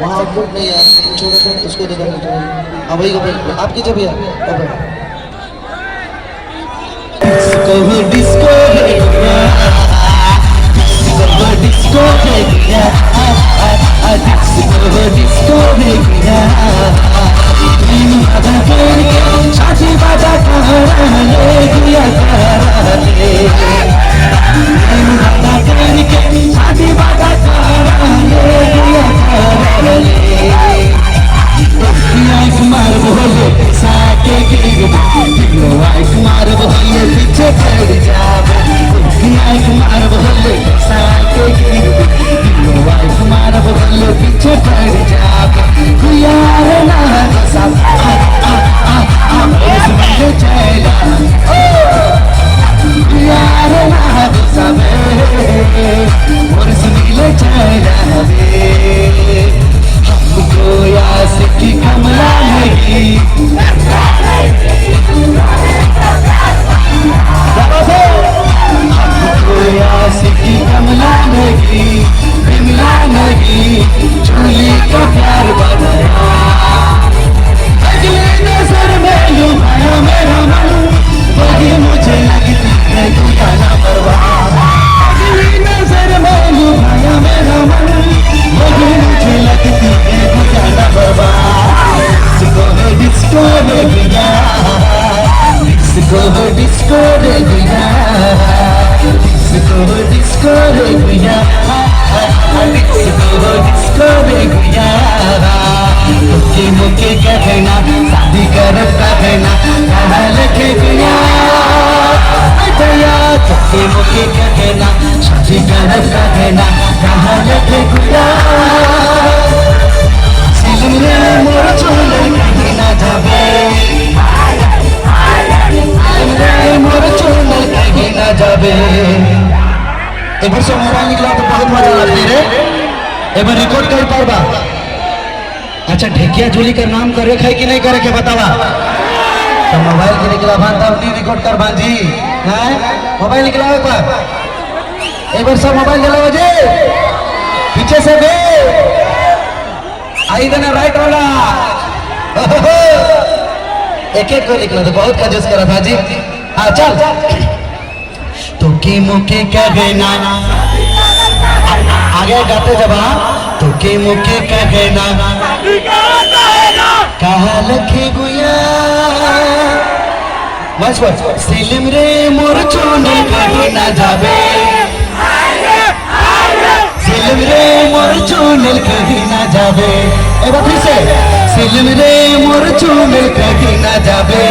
वहाँ आउटपुट नहीं है, छोड़ो तो उसको दे दो। हाँ वही को आप कीजिए भैया। डिस्को डिस्को डिस्को डिस्को साथी बाजा ले गया साथी बाजा कुमार बोले साके कुमार बोले पीछे पड़ जावे कुमार बोले साके कुमार बोले पीछे पड़ जावे यार ना सब चला यार ना सब और सुनील चला हमको यास की कमला नहीं हमको यास की कमला नहीं बिमला नहीं चूली का प्यार बनाया अगले नजर में लुभाया मेरा मन वही मुझे लगती है दुनिया बर्बाद अगली नजर में लुभाया मेरा मन वही मुझे लगती है दुनिया बर्बाद डिस्को रे गया डिस्को रे गया डिस्को रे गया डिस्को रे गया मुझे मुझे कहना शादी कर कहना कहाँ लगे गया मुझे मुझे कहना शादी कर कहना कहाँ लगे गया सिलमरे मोर चोले कहीं ना जावे सिलमरे मोर चोले कहीं ना जावे एक बार से मोबाइल निकला तो बहुत मजा लगती रे एक बार रिकॉर्ड कर पाओगा। अच्छा ढेकिया झोली का नाम करे है कि नहीं करे के बतावा तो मोबाइल के निकला भान तब नहीं रिकॉर्ड कर भांजी हैं मोबाइल निकला एक बार सब मोबाइल चलाओ जी पीछे से बे आई देना राइट वाला एक एक को निकला तो बहुत कंजूस करा था जी। हाँ चल तो की मुके कहना आगे गाते जब तो की मुके कहना कहा लखे गुया बस सिलम रे मोर चोने कहीं ना जावे सिलम रे मोर चोने कहीं ना जावे एक बार फिर से सिलम रे मोर चोने कहीं ना जावे